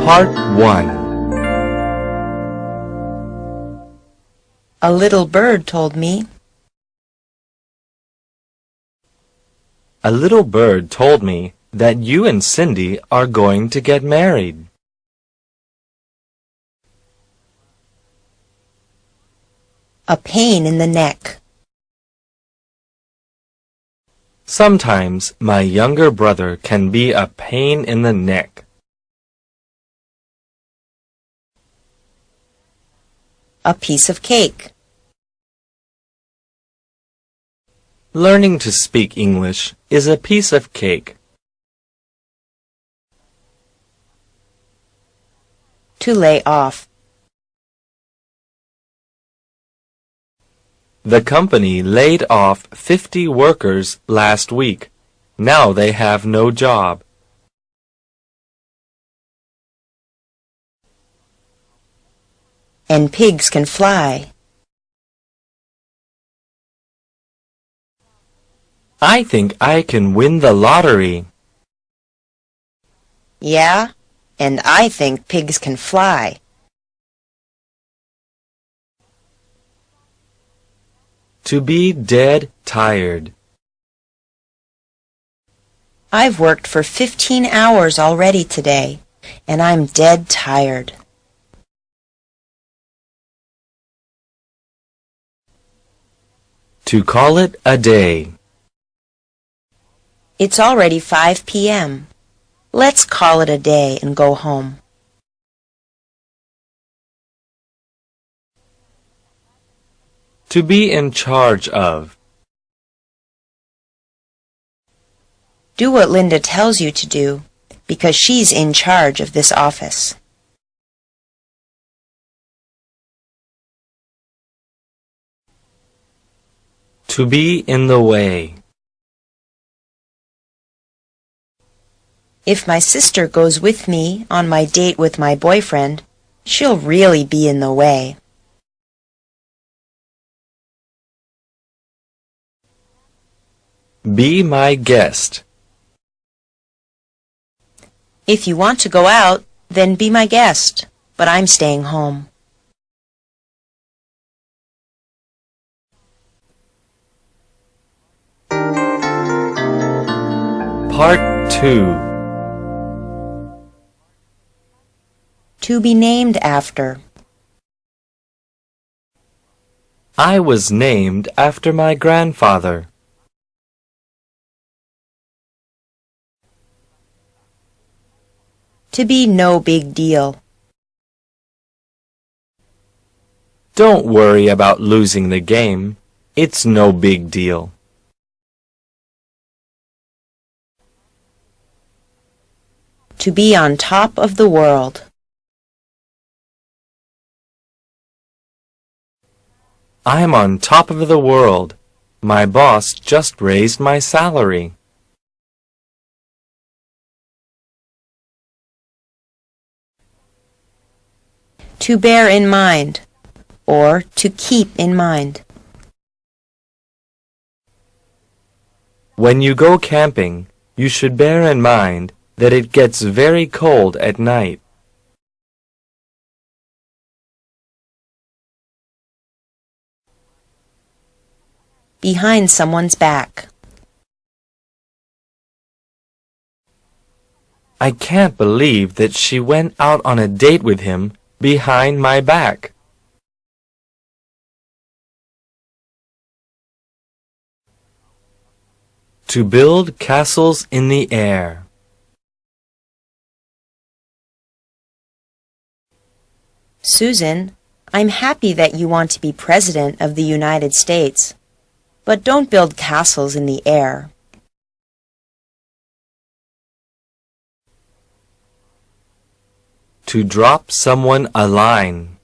Part 1. A little bird told me. A little bird told me that you and Cindy are going to get married. A pain in the neck. Sometimes my younger brother can be a pain in the neck. A piece of cake. Learning to speak English is a piece of cake. To lay off. The company laid off 50 workers last week. Now they have no job. And pigs can fly. I think I can win the lottery. Yeah, and I think pigs can fly. To be dead tired. I've worked for 15 hours already today, and I'm dead tired. To call it a day. It's already 5 p.m. Let's call it a day and go home. To be in charge of. Do what Linda tells you to do, because she's in charge of this office. To be in the way. If my sister goes with me on my date with my boyfriend, she'll really be in the way. Be my guest. If you want to go out, then be my guest, but I'm staying home. Part 2. To be named after. I was named after my grandfather. To be no big deal. Don't worry about losing the game. It's no big deal. To be on top of the world. I'm on top of the world. My boss just raised my salary. To bear in mind, or to keep in mind. When you go camping, you should bear in mind that it gets very cold at night. Behind someone's back. I can't believe that she went out on a date with him behind my back. To build castles in the air. Susan, I'm happy that you want to be President of the United States, but don't build castles in the air. To drop someone a line.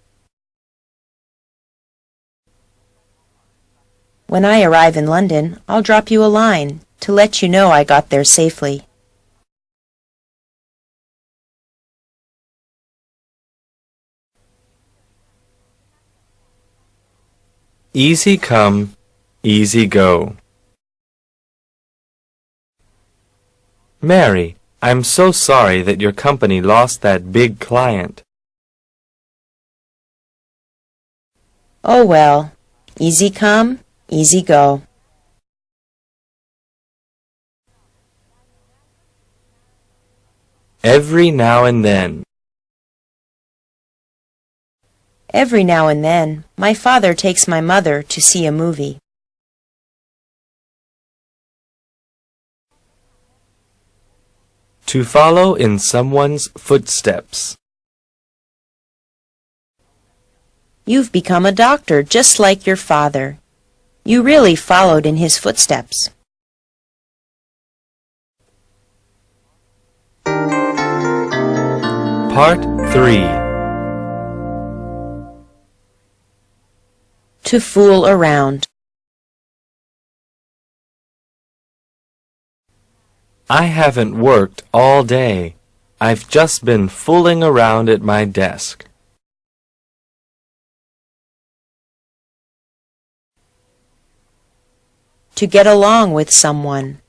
When I arrive in London, I'll drop you a line to let you know I got there safely. Easy come, easy go. Mary, I'm so sorry that your company lost that big client. Oh well, easy come, easy go. Every now and then. Every now and then, my father takes my mother to see a movie. To follow in someone's footsteps. You've become a doctor just like your father. You really followed in his footsteps. Part 3. To fool around. I haven't worked all day. I've just been fooling around at my desk. To get along with someone.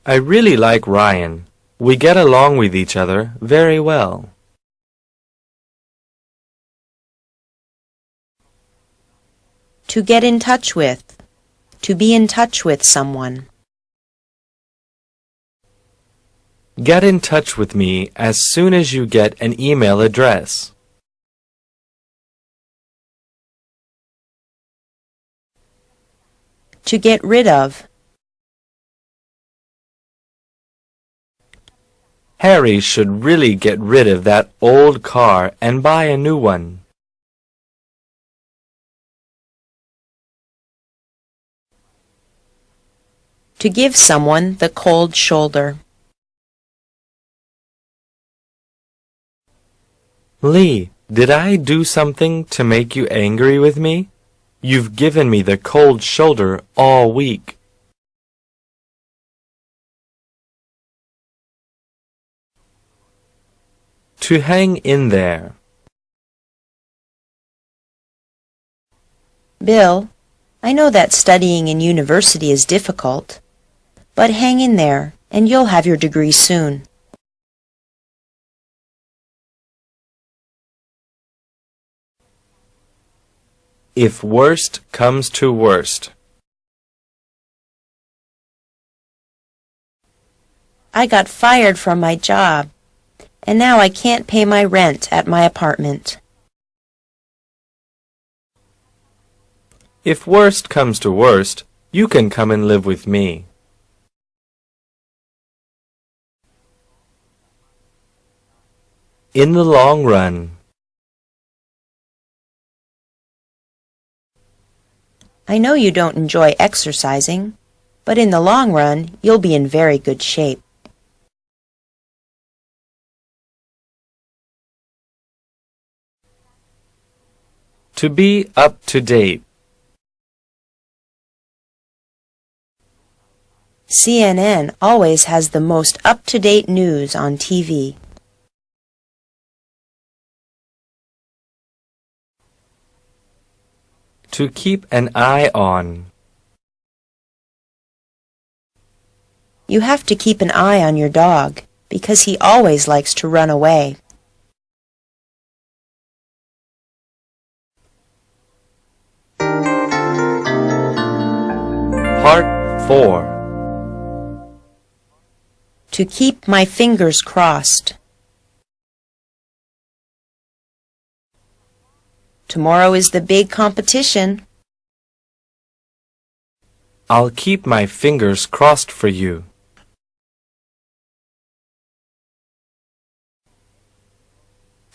I really like Ryan. We get along with each other very well. To get in touch with. To be in touch with someone. Get in touch with me as soon as you get an email address. To get rid of. Harry should really get rid of that old car and buy a new one. To give someone the cold shoulder. Lee, did I do something to make you angry with me? You've given me the cold shoulder all week. To hang in there. Bill, I know that studying in university is difficult, but hang in there and you'll have your degree soon. If worst comes to worst. I got fired from my job, and now I can't pay my rent at my apartment. If worst comes to worst, you can come and live with me. In the long run. I know you don't enjoy exercising, but in the long run, you'll be in very good shape. To be up to date. CNN always has the most up-to-date news on TV. To keep an eye on. You have to keep an eye on your dog, because he always likes to run away. Part 4. To keep my fingers crossed. Tomorrow is the big competition. I'll keep my fingers crossed for you.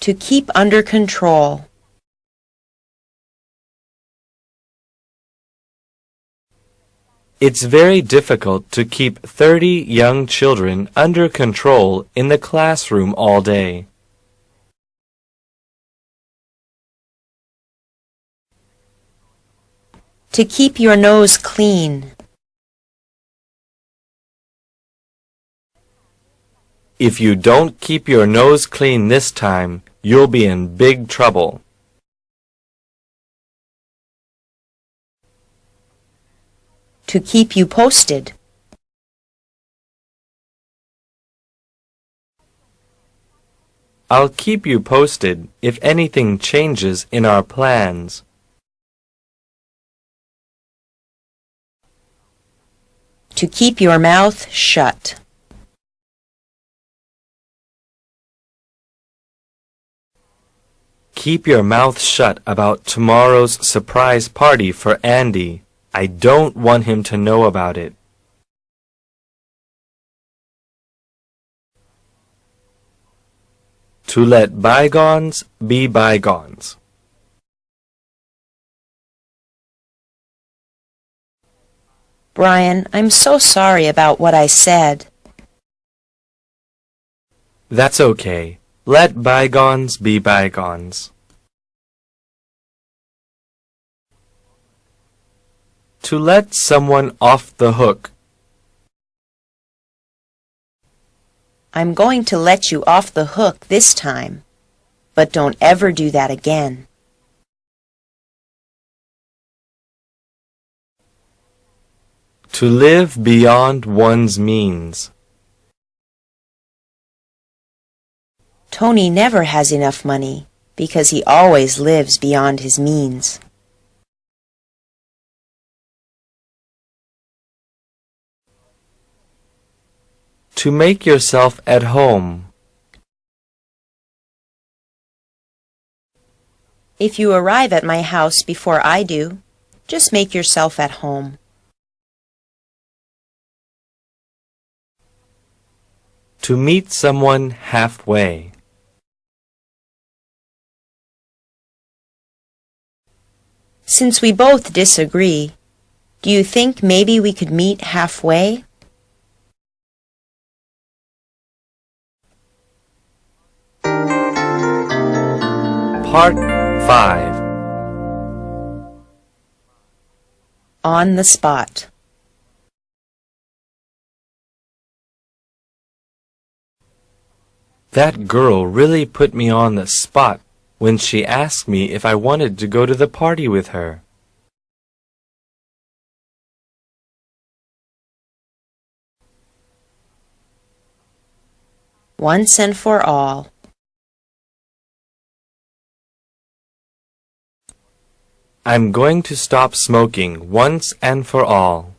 To keep under control. It's very difficult to keep 30 young children under control in the classroom all day. To keep your nose clean. If you don't keep your nose clean this time, you'll be in big trouble. To keep you posted. I'll keep you posted if anything changes in our plans. To keep your mouth shut. Keep your mouth shut about tomorrow's surprise party for Andy. I don't want him to know about it. To let bygones be bygones. Brian, I'm so sorry about what I said. That's okay. Let bygones be bygones. To let someone off the hook. I'm going to let you off the hook this time, but don't ever do that again. To live beyond one's means. Tony never has enough money because he always lives beyond his means. To make yourself at home. If you arrive at my house before I do, just make yourself at home. To meet someone halfway. Since we both disagree, do you think maybe we could meet halfway? Part 5. On the spot. That girl really put me on the spot when she asked me if I wanted to go to the party with her. Once and for all. I'm going to stop smoking once and for all.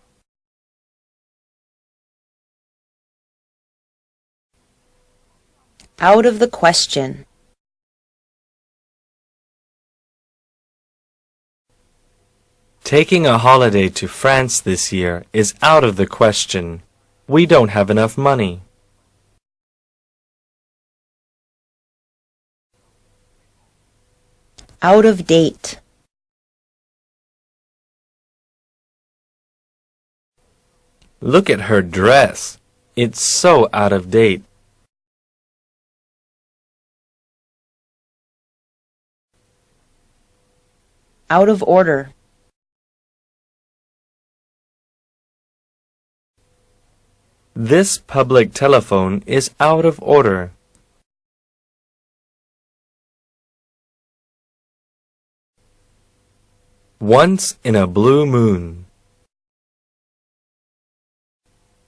Out of the question. Taking a holiday to France this year is out of the question. We don't have enough money. Out of date. Look at her dress. It's so out of date. Out of order. This public telephone is out of order. Once in a blue moon.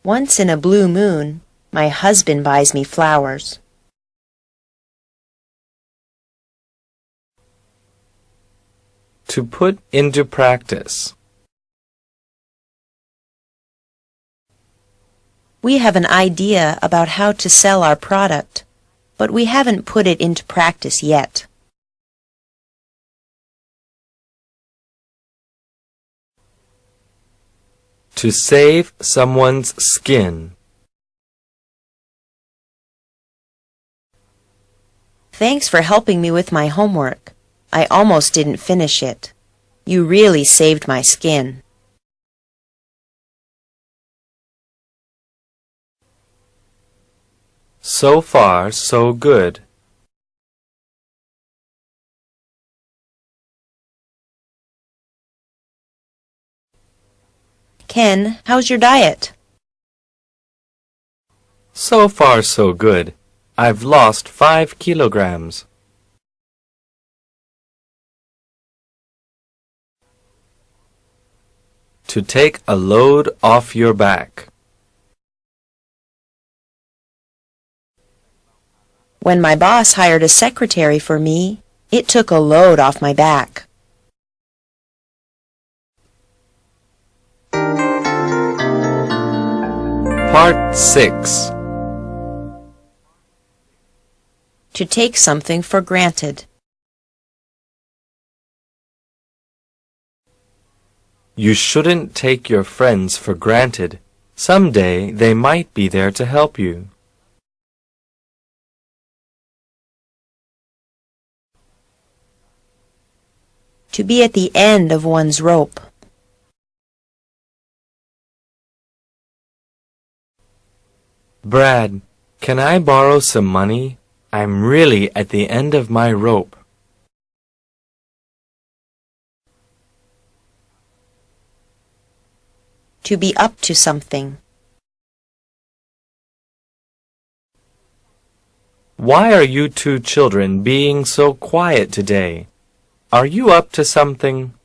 Once in a blue moon, my husband buys me flowers. To put into practice. We have an idea about how to sell our product, but we haven't put it into practice yet. To save someone's skin. Thanks for helping me with my homework. I almost didn't finish it. You really saved my skin. So far, so good. Ken, how's your diet? So far, so good. I've lost 5 kilograms. To take a load off your back. When my boss hired a secretary for me, it took a load off my back. Part 6. To take something for granted. You shouldn't take your friends for granted. Someday they might be there to help you. To be at the end of one's rope. Brad, can I borrow some money? I'm really at the end of my rope. To be up to something. Why are you two children being so quiet today? Are you up to something?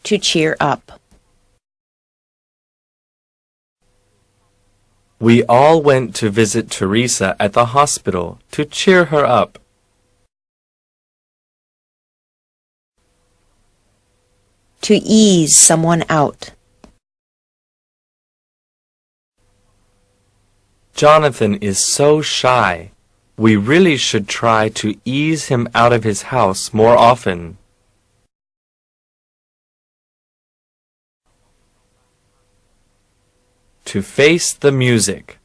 To cheer up. We all went to visit Teresa at the hospital to cheer her up. To ease someone out. Jonathan is so shy. We really should try to ease him out of his house more often. To face the music.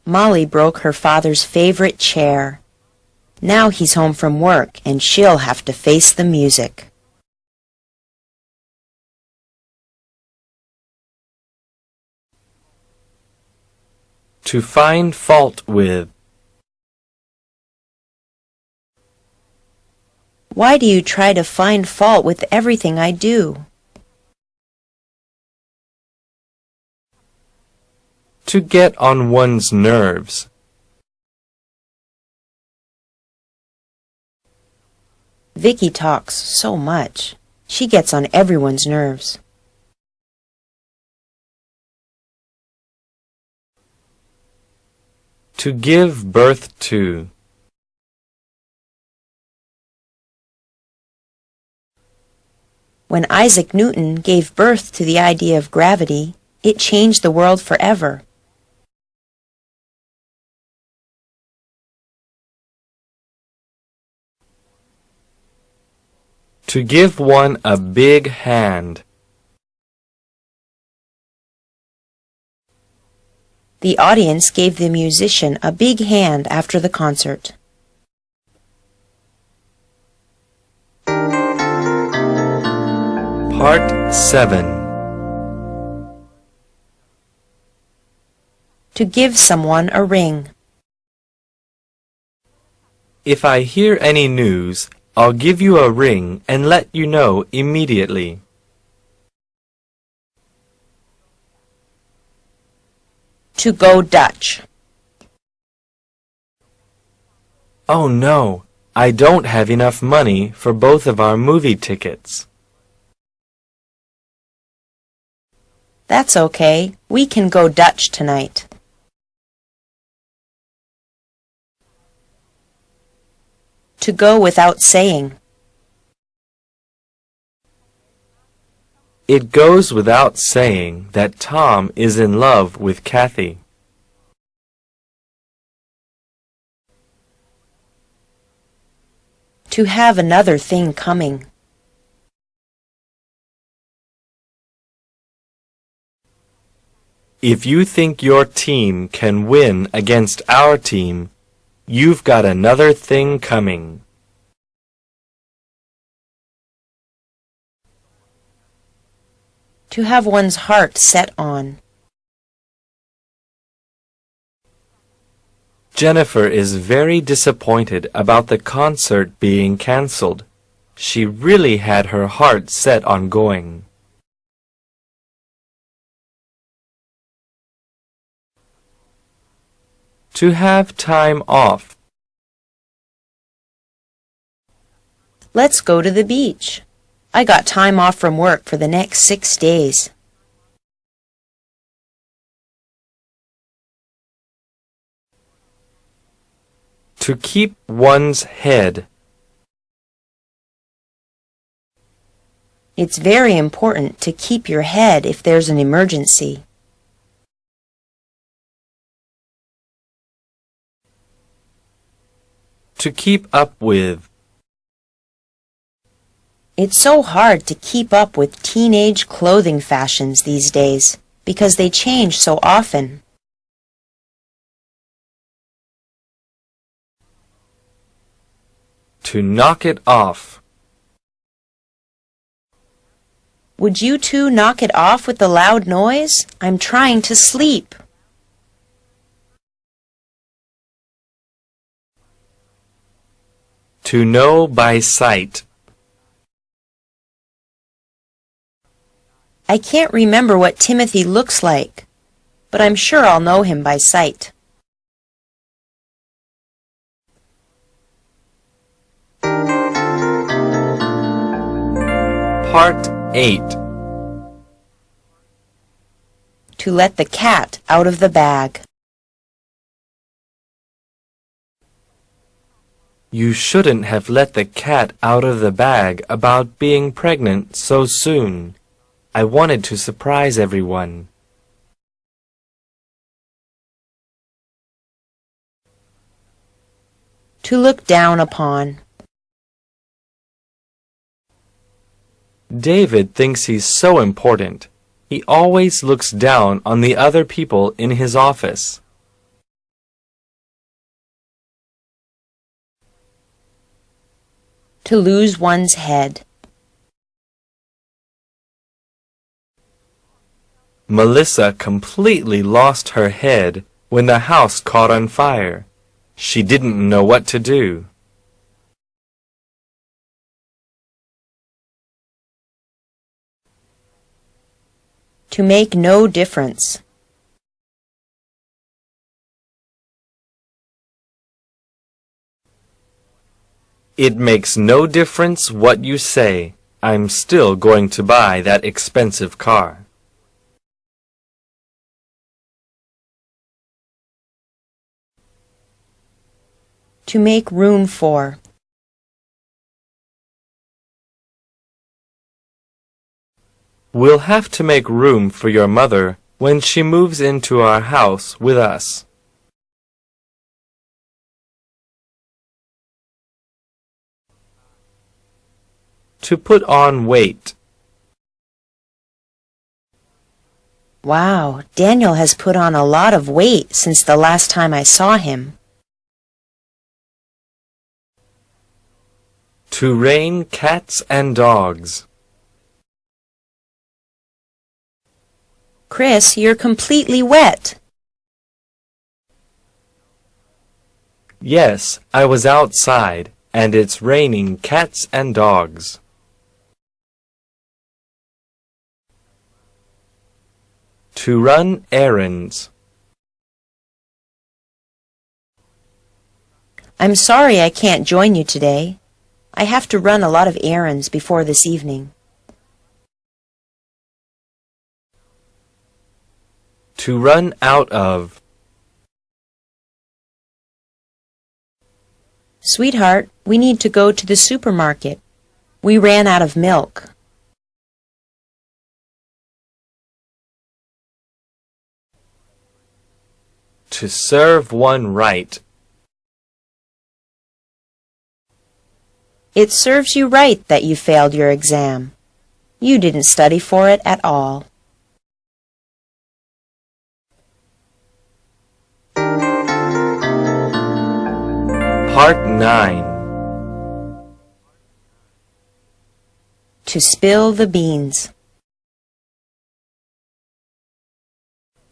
Molly broke her father's favorite chair. Now he's home from work and she'll have to face the music. To find fault with. Why do you try to find fault with everything I do? To get on one's nerves. Vicky talks so much. She gets on everyone's nerves. To give birth to. When Isaac Newton gave birth to the idea of gravity, it changed the world forever. To give one a big hand. The audience gave the musician a big hand after the concert. Part 7. To give someone a ring. If I hear any news, I'll give you a ring and let you know immediately. To go Dutch. Oh no, I don't have enough money for both of our movie tickets. That's okay. We can go Dutch tonight. To go without saying. It goes without saying that Tom is in love with Kathy. To have another thing coming. If you think your team can win against our team, you've got another thing coming. To have one's heart set on. Jennifer is very disappointed about the concert being cancelled. She really had her heart set on going. To have time off. Let's go to the beach. I got time off from work for the next 6 days. To keep one's head. It's very important to keep your head if there's an emergency. To keep up with. It's so hard to keep up with teenage clothing fashions these days because they change so often. To knock it off. Would you two knock it off with the loud noise? I'm trying to sleep. To know by sight. I can't remember what Timothy looks like, but I'm sure I'll know him by sight. Part 8. To let the cat out of the bag. You shouldn't have let the cat out of the bag about being pregnant so soon. I wanted to surprise everyone. To look down upon. David thinks he's so important. He always looks down on the other people in his office. To lose one's head. Melissa completely lost her head when the house caught on fire. She didn't know what to do. To make no difference. It makes no difference what you say. I'm still going to buy that expensive car. To make room for. We'll have to make room for your mother when she moves into our house with us. To put on weight. Wow, Daniel has put on a lot of weight since the last time I saw him. To rain cats and dogs. Chris, you're completely wet. Yes, I was outside, and it's raining cats and dogs. To run errands. I'm sorry I can't join you today. I have to run a lot of errands before this evening. To run out of. Sweetheart, we need to go to the supermarket. We ran out of milk. To serve one right. It serves you right that you failed your exam. You didn't study for it at all. Part 9. To spill the beans.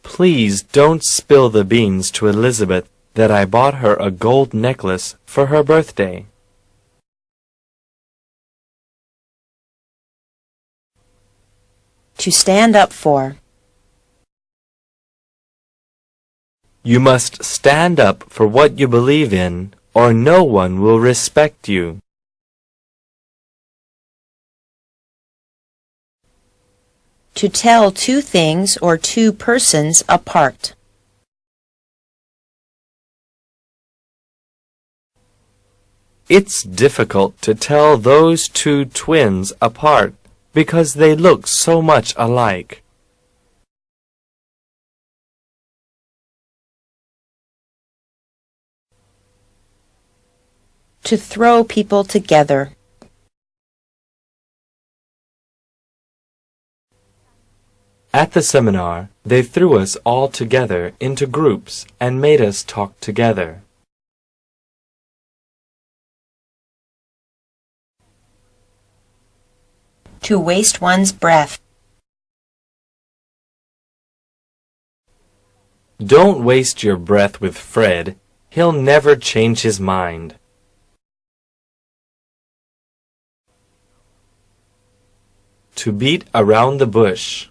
Please don't spill the beans to Elizabeth that I bought her a gold necklace for her birthday. To stand up for. You must stand up for what you believe in, or no one will respect you. To tell two things or two persons apart. It's difficult to tell those two twins apart because they look so much alike. To throw people together. At the seminar, they threw us all together into groups and made us talk together. To waste one's breath. Don't waste your breath with Fred. He'll never change his mind. To beat around the bush.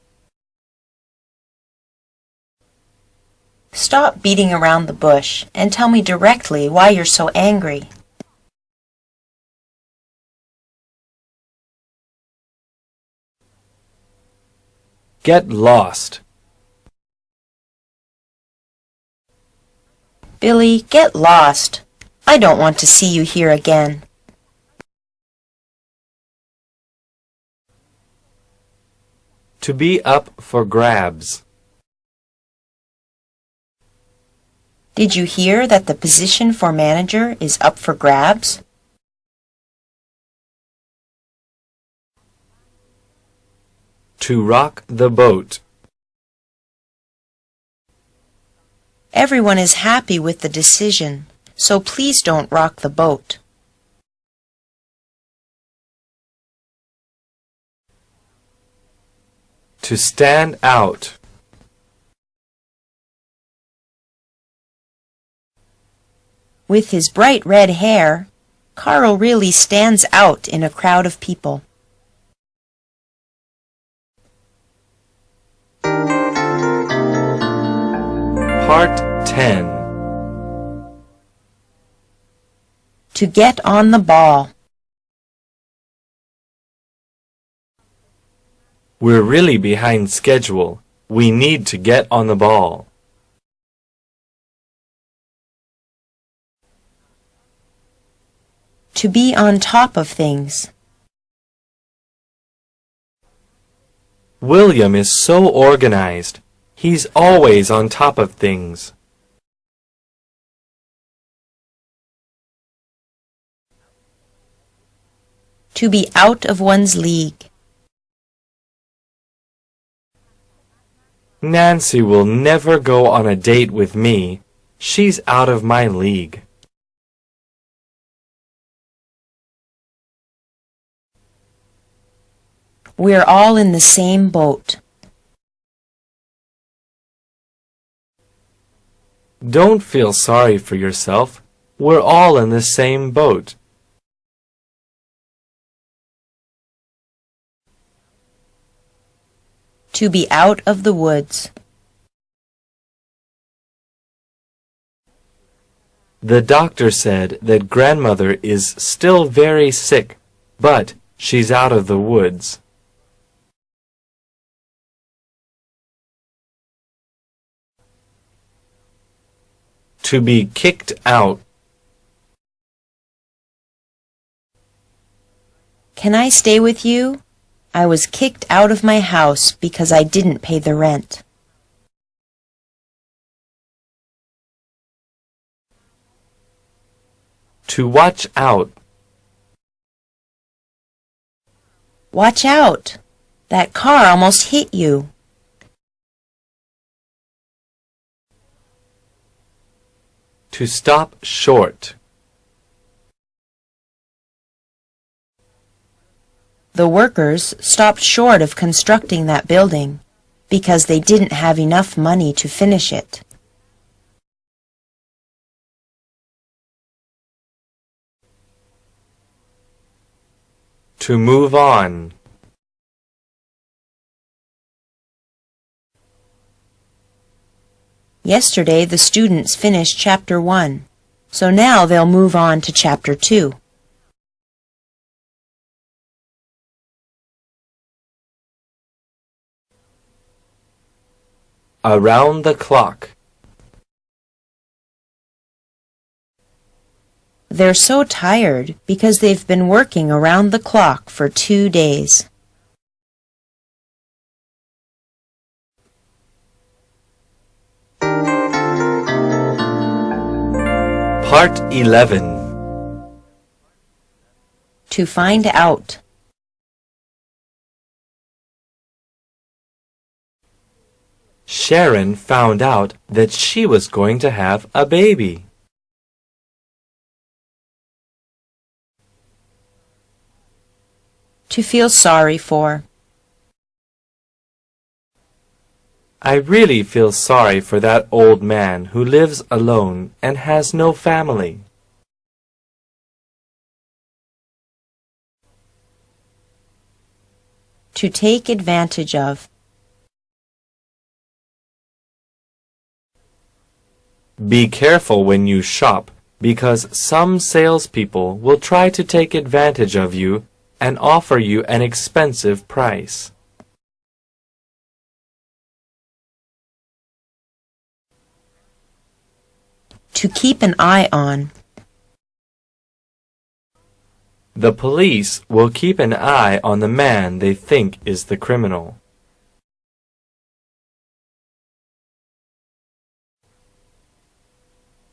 Stop beating around the bush and tell me directly why you're so angry. Get lost. Billy, get lost. I don't want to see you here again. To be up for grabs. Did you hear that the position for manager is up for grabs? To rock the boat. Everyone is happy with the decision, so please don't rock the boat. To stand out. With his bright red hair, Carl really stands out in a crowd of people. Part 10. To get on the ball. We're really behind schedule. We need to get on the ball. To be on top of things. William is so organized. He's always on top of things. To be out of one's league. Nancy will never go on a date with me. She's out of my league. We're all in the same boat. Don't feel sorry for yourself. We're all in the same boat. To be out of the woods. The doctor said that grandmother is still very sick, but she's out of the woods. To be kicked out. Can I stay with you? I was kicked out of my house because I didn't pay the rent. To watch out. Watch out! That car almost hit you. To stop short. The workers stopped short of constructing that building because they didn't have enough money to finish it. To move on. Yesterday the students finished Chapter 1, so now they'll move on to Chapter 2. Around the clock. They're so tired because they've been working around the clock for 2 days. Part 11. To find out. Sharon found out that she was going to have a baby. To feel sorry for. I really feel sorry for that old man who lives alone and has no family. To take advantage of. Be careful when you shop, because some salespeople will try to take advantage of you and offer you an expensive price. To keep an eye on. The police will keep an eye on the man they think is the criminal.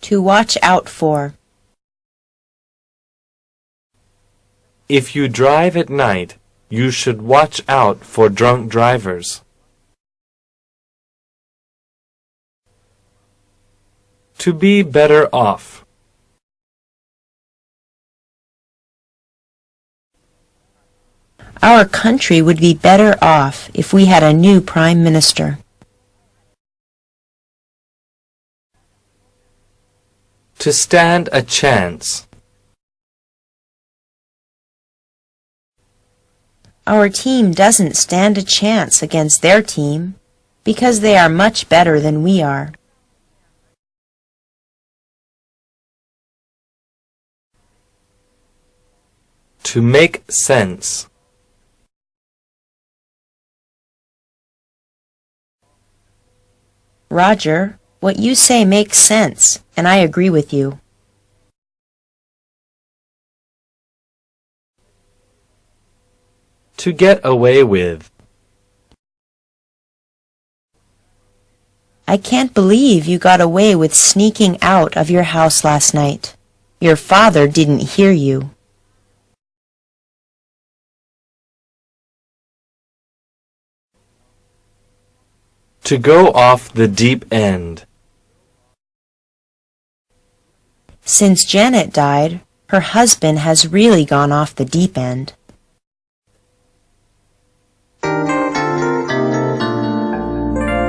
To watch out for. If you drive at night, you should watch out for drunk drivers. To be better off. Our country would be better off if we had a new prime minister. To stand a chance. Our team doesn't stand a chance against their team because they are much better than we are. To make sense. Roger, what you say makes sense, and I agree with you. To get away with. I can't believe you got away with sneaking out of your house last night. Your father didn't hear you. To go off the deep end. Since Janet died, her husband has really gone off the deep end.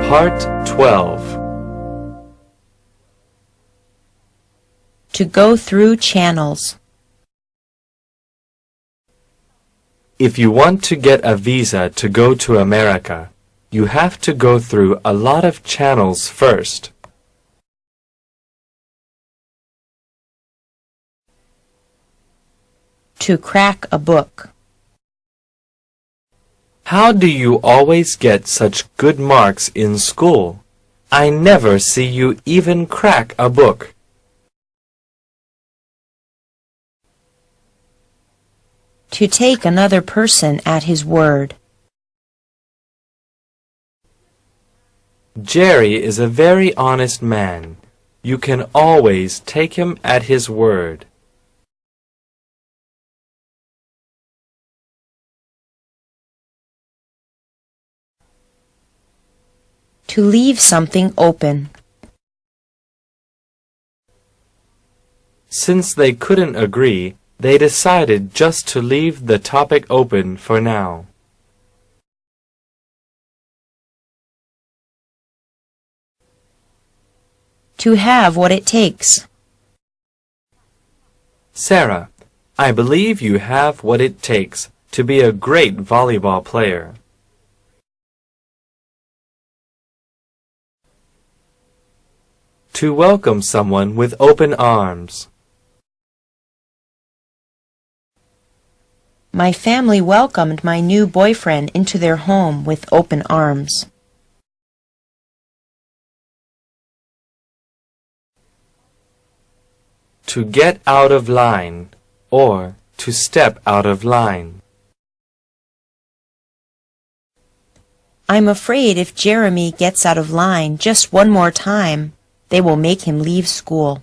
Part 12. To go through channels. If you want to get a visa to go to America, you have to go through a lot of channels first. To crack a book. How do you always get such good marks in school? I never see you even crack a book. To take another person at his word. Jerry is a very honest man. You can always take him at his word. To leave something open. Since they couldn't agree, they decided just to leave the topic open for now. To have what it takes. Sarah, I believe you have what it takes to be a great volleyball player. To welcome someone with open arms. My family welcomed my new boyfriend into their home with open arms. To get out of line, or to step out of line. I'm afraid if Jeremy gets out of line just one more time, they will make him leave school.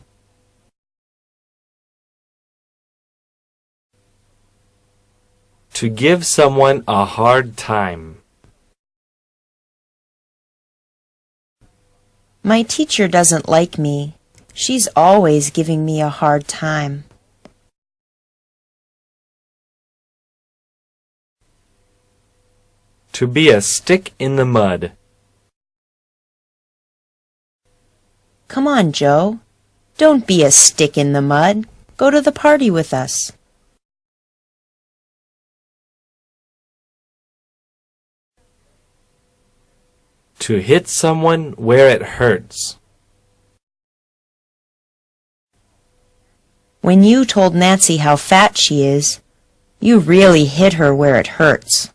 To give someone a hard time. My teacher doesn't like me. She's always giving me a hard time. To be a stick in the mud. Come on, Joe. Don't be a stick in the mud. Go to the party with us. To hit someone where it hurts. When you told Nancy how fat she is, you really hit her where it hurts.